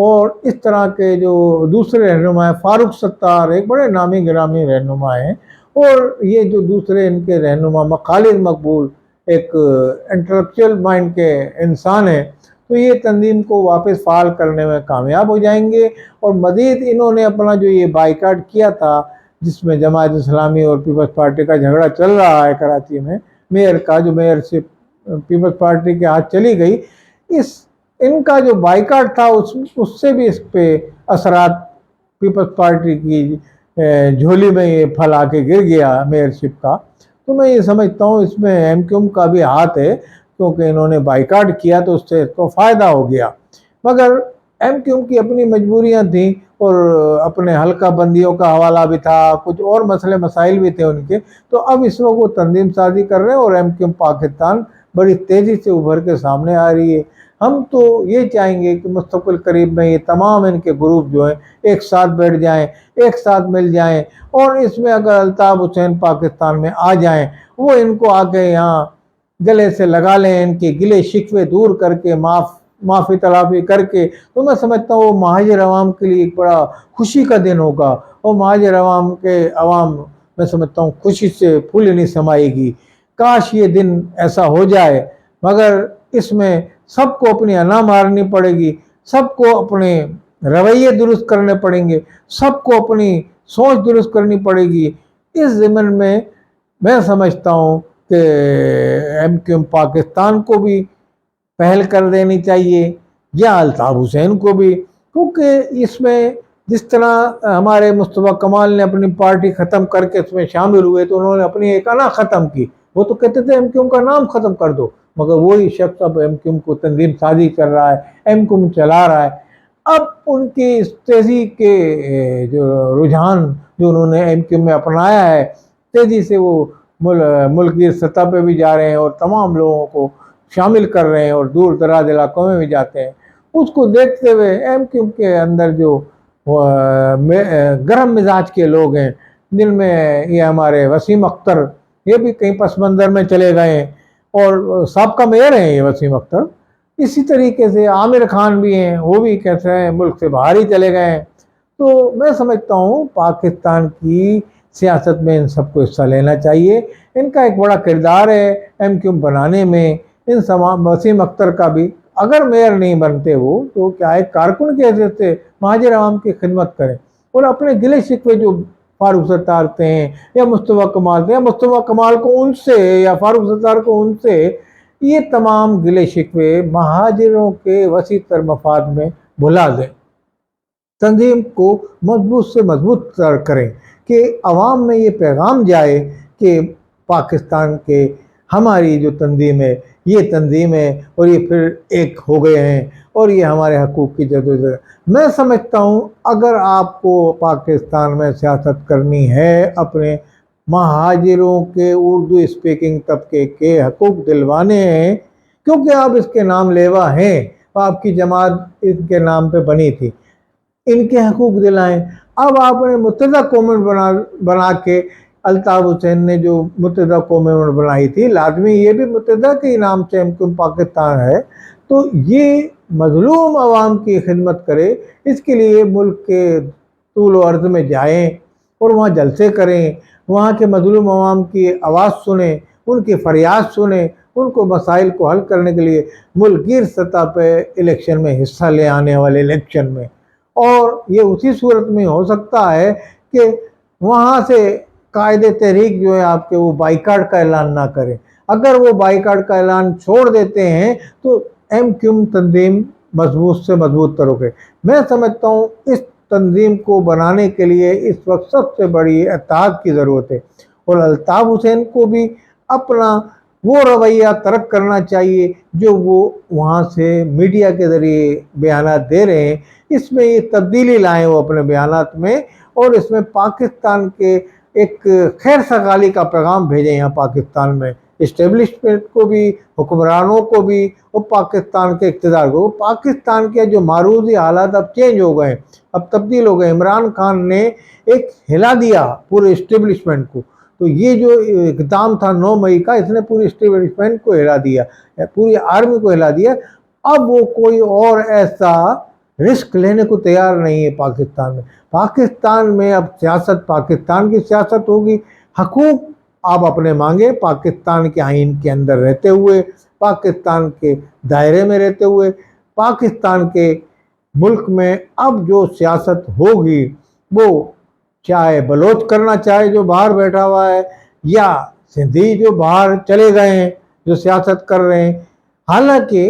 اور اس طرح کے جو دوسرے رہنما ہیں، فاروق ستار ایک بڑے نامی گرامی رہنما ہیں، اور یہ جو دوسرے ان کے رہنما خالد مقبول ایک انٹلیکچوئل مائنڈ کے انسان ہیں، تو یہ تنظیم کو واپس فعال کرنے میں کامیاب ہو جائیں گے۔ اور مزید انہوں نے اپنا جو یہ بائیکاٹ کیا تھا، جس میں جماعت اسلامی اور پیپلز پارٹی کا جھگڑا چل رہا ہے کراچی میں، میئر کا جو میئرشپ پیپلز پارٹی کے ہاتھ چلی گئی، ان کا جو بائیکاٹ تھا اس سے بھی اس پہ اثرات پیپلز پارٹی کی جھولی میں یہ پھل آ کے گر گیا میئرشپ کا۔ تو میں یہ سمجھتا ہوں اس میں ایم کیو ایم کا بھی ہاتھ ہے، کیونکہ انہوں نے بائیکاٹ کیا تو اس سے تو فائدہ ہو گیا، مگر ایم کیو ایم کی اپنی مجبوریاں تھیں اور اپنے حلقہ بندیوں کا حوالہ بھی تھا، کچھ اور مسئلے مسائل بھی تھے ان کے، تو اب اس وقت وہ تنظیم سازی کر رہے ہیں اور ایم کیو ایم پاکستان بڑی تیزی سے ابھر کے سامنے آ رہی ہے۔ ہم تو یہ چاہیں گے کہ مستقبل قریب میں یہ تمام ان کے گروپ جو ہیں ایک ساتھ بیٹھ جائیں، ایک ساتھ مل جائیں، اور اس میں اگر الطاف حسین پاکستان میں آ جائیں، وہ ان کو آ کے یہاں گلے سے لگا لیں، ان کے گلے شکوے دور کر کے معافی تلافی کر کے، تو میں سمجھتا ہوں وہ مہاجر عوام کے لیے ایک بڑا خوشی کا دن ہوگا، اور مہاجر عوام میں سمجھتا ہوں خوشی سے پھول نہیں سمائے گی۔ کاش یہ دن ایسا ہو جائے، مگر اس میں سب کو اپنی انا مارنی پڑے گی، سب کو اپنے رویے درست کرنے پڑیں گے، سب کو اپنی سوچ درست کرنی پڑے گی۔ اس ضمن میں سمجھتا ہوں کہ ایم کیو ایم پاکستان کو بھی پہل کر دینی چاہیے، یا الطاف حسین کو بھی، کیونکہ اس میں جس طرح ہمارے مصطفیٰ کمال نے اپنی پارٹی ختم کر کے اس میں شامل ہوئے تو انہوں نے اپنی ایک انا ختم کی، وہ تو کہتے تھے ایم کیو ایم کا نام ختم کر دو، مگر وہی شخص اب ایم کیو ایم کو تنظیم سازی کر رہا ہے، ایم کیو ایم چلا رہا ہے۔ اب ان کی اس تیزی کے جو رجحان جو انہوں نے ایم کیو ایم میں اپنایا ہے، تیزی سے وہ ملک کی سطح پہ بھی جا رہے ہیں اور تمام لوگوں کو شامل کر رہے ہیں اور دور دراز علاقوں میں بھی جاتے ہیں، اس کو دیکھتے ہوئے ایم کیو ایم کے اندر جو گرم مزاج کے لوگ ہیں، جن میں یہ ہمارے وسیم اختر، یہ بھی کہیں پس منظر میں چلے گئے ہیں، اور سابقہ میئر ہیں یہ وسیم اختر، اسی طریقے سے عامر خان بھی ہیں، وہ بھی کہتے ہیں ملک سے باہر ہی چلے گئے ہیں۔ تو میں سمجھتا ہوں پاکستان کی سیاست میں ان سب کو حصہ لینا چاہیے، ان کا ایک بڑا کردار ہے ایم کیو ایم بنانے میں۔ وسیم اختر کا بھی اگر میئر نہیں بنتے وہ تو کیا ایک کارکن کی حیثیت سے مہاجر عوام کی خدمت کریں، اور اپنے گلے شکوے جو فاروق ستار ہیں یا مصطفیٰ کمال تھے، یا مصطفیٰ کمال کو ان سے یا فاروق ستار کو ان سے، یہ تمام گلے شکوے مہاجروں کے وسیع تر مفاد میں بھلا دیں، تنظیم کو مضبوط سے مضبوط تر کریں، کہ عوام میں یہ پیغام جائے کہ پاکستان کے ہماری جو تنظیم ہے یہ تنظیم ہے، اور یہ پھر ایک ہو گئے ہیں، اور یہ ہمارے حقوق کی جدوجہد۔ میں سمجھتا ہوں اگر آپ کو پاکستان میں سیاست کرنی ہے، اپنے مہاجروں کے اردو اسپیکنگ طبقے کے حقوق دلوانے ہیں، کیونکہ آپ اس کے نام لیوا ہیں، آپ کی جماعت ان کے نام پہ بنی تھی، ان کے حقوق دلائیں۔ اب آپ نے متحدہ قومیں بنا کے، الطاف حسین نے جو متحدہ قومیں بنائی تھی، لازمی یہ بھی متحدہ کے نام سے ایم کیو ایم پاکستان ہے، تو یہ مظلوم عوام کی خدمت کرے، اس کے لیے ملک کے طول و عرض میں جائیں اور وہاں جلسے کریں، وہاں کے مظلوم عوام کی آواز سنیں، ان کی فریاد سنیں، ان کو مسائل کو حل کرنے کے لیے ملک گیر سطح پہ الیکشن میں حصہ لے، آنے والے الیکشن میں۔ اور یہ اسی صورت میں ہو سکتا ہے کہ وہاں سے قائد تحریک جو ہے آپ کے، وہ بائیکاٹ کا اعلان نہ کریں۔ اگر وہ بائیکاٹ کا اعلان چھوڑ دیتے ہیں تو ایم کیو ایم تنظیم مضبوط سے مضبوط تر ہوگی۔ میں سمجھتا ہوں اس تنظیم کو بنانے کے لیے اس وقت سب سے بڑی اتحاد کی ضرورت ہے، اور الطاف حسین کو بھی اپنا وہ رویہ ترک کرنا چاہیے جو وہ وہاں سے میڈیا کے ذریعے بیانات دے رہے ہیں، اس میں یہ تبدیلی لائیں وہ اپنے بیانات میں، اور اس میں پاکستان کے ایک خیر سگالی کا پیغام بھیجیں یہاں پاکستان میں، اسٹیبلشمنٹ کو بھی، حکمرانوں کو بھی، اور پاکستان کے اقتدار کو۔ پاکستان کے جو معروضی حالات اب چینج ہو گئے، اب تبدیل ہو گئے، عمران خان نے ایک ہلا دیا پورے اسٹیبلشمنٹ کو، تو یہ جو اقدام تھا 9 مئی کا، اس نے پوری اسٹیبلشمنٹ کو ہلا دیا، پوری آرمی کو ہلا دیا۔ اب وہ کوئی اور ایسا رسک لینے کو تیار نہیں ہے پاکستان میں۔ پاکستان میں اب سیاست پاکستان کی سیاست ہوگی، حقوق آپ اپنے مانگے پاکستان کے آئین کے اندر رہتے ہوئے، پاکستان کے دائرے میں رہتے ہوئے۔ پاکستان کے ملک میں اب جو سیاست ہوگی وہ چاہے بلوچ کرنا چاہے جو باہر بیٹھا ہوا ہے، یا سندھی جو باہر چلے گئے ہیں جو سیاست کر رہے ہیں، حالانکہ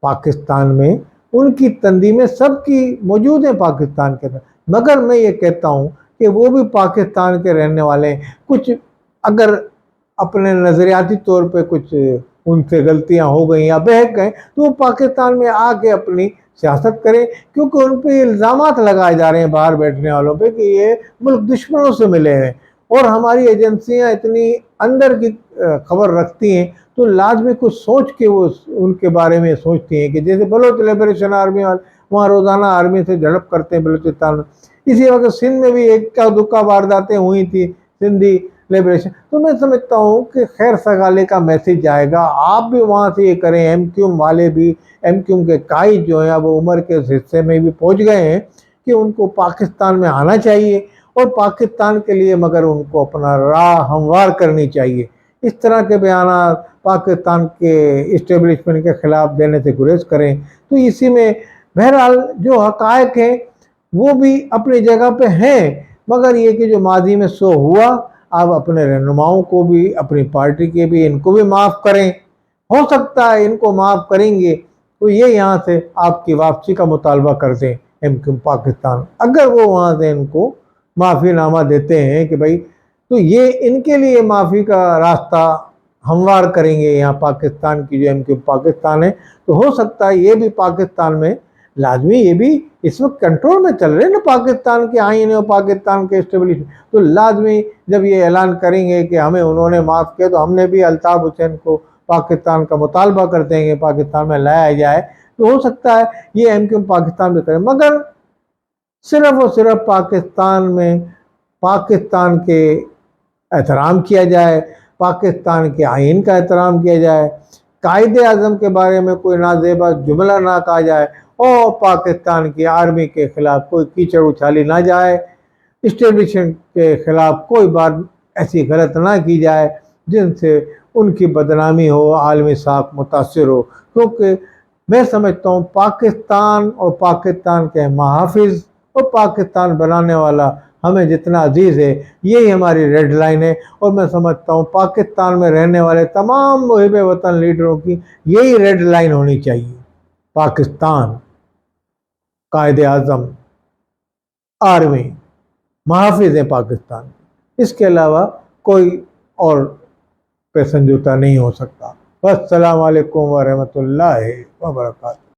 پاکستان میں ان کی تنظیمیں سب کی موجود ہیں پاکستان کے اندر، مگر میں یہ کہتا ہوں کہ وہ بھی پاکستان کے رہنے والے ہیں۔ کچھ اگر اپنے نظریاتی طور پہ کچھ ان سے غلطیاں ہو گئیں یا بہک گئے تو وہ پاکستان میں آ کے اپنی سیاست کریں، کیونکہ ان پہ الزامات لگائے جا رہے ہیں باہر بیٹھنے والوں پہ کہ یہ ملک دشمنوں سے ملے ہیں، اور ہماری ایجنسیاں اتنی اندر کی خبر رکھتی ہیں تو لازمی کچھ سوچ کے وہ ان کے بارے میں سوچتی ہیں، کہ جیسے بلوچ لبریشن آرمی وہاں روزانہ آرمی سے جھڑپ کرتے ہیں بلوچستان میں، اسی وقت سندھ میں بھی ایک کا دکا وارداتیں ہوئی تھی سندھی لبریشن۔ تو میں سمجھتا ہوں کہ خیر سگالے کا میسیج جائے گا، آپ بھی وہاں سے یہ کریں، ایم کیو والے بھی، ایم کیو کے قائد جو ہیں وہ عمر کے حصے میں بھی پہنچ گئے ہیں کہ ان کو پاکستان میں آنا چاہیے، اور پاکستان کے لیے مگر ان کو اپنا راہ ہموار کرنی چاہیے۔ اس طرح کے بیانات پاکستان کے اسٹیبلشمنٹ کے خلاف دینے سے گریز کریں۔ تو اسی میں بہرحال جو حقائق ہیں وہ بھی اپنی جگہ پہ ہیں، مگر یہ کہ جو ماضی میں سو ہوا، آپ اپنے رہنماؤں کو بھی، اپنی پارٹی کے بھی، ان کو بھی معاف کریں۔ ہو سکتا ہے ان کو معاف کریں گے تو یہ یہاں سے آپ کی واپسی کا مطالبہ کر دیں ایم کیو پاکستان، اگر وہ وہاں سے ان کو معافی نامہ دیتے ہیں کہ بھائی، تو یہ ان کے لیے معافی کا راستہ ہموار کریں گے یہاں پاکستان کی جو ایم کیو پاکستان ہے، تو ہو سکتا ہے یہ بھی پاکستان میں لازمی، یہ بھی اس وقت کنٹرول میں چل رہے ہیں نا پاکستان کے آئین اور پاکستان کے اسٹیبلشمنٹ، تو لازمی جب یہ اعلان کریں گے کہ ہمیں انہوں نے معاف کیا تو ہم نے بھی الطاف حسین کو پاکستان کا مطالبہ کرتے ہیں کہ پاکستان میں لایا جائے، تو ہو سکتا ہے یہ ایم کیو پاکستان بھی کریں، مگر صرف اور صرف پاکستان میں پاکستان کے احترام کیا جائے، پاکستان کے آئین کا احترام کیا جائے، قائد اعظم کے بارے میں کوئی نازیبا جملہ نہ کہا جائے، اور پاکستان کی آرمی کے خلاف کوئی کیچڑ اچھالی نہ جائے، اسٹیبلشمنٹ کے خلاف کوئی بات ایسی غلط نہ کی جائے جن سے ان کی بدنامی ہو، عالمی ساکھ متاثر ہو، کیونکہ میں سمجھتا ہوں پاکستان اور پاکستان کے محافظ اور پاکستان بنانے والا ہمیں جتنا عزیز ہے، یہی ہماری ریڈ لائن ہے، اور میں سمجھتا ہوں پاکستان میں رہنے والے تمام محب وطن لیڈروں کی یہی ریڈ لائن ہونی چاہیے۔ پاکستان، قائد اعظم، آرمی محافظ ہیں پاکستان، اس کے علاوہ کوئی اور پہ سمجھوتا نہیں ہو سکتا۔ السلام علیکم ورحمۃ اللہ وبرکاتہ۔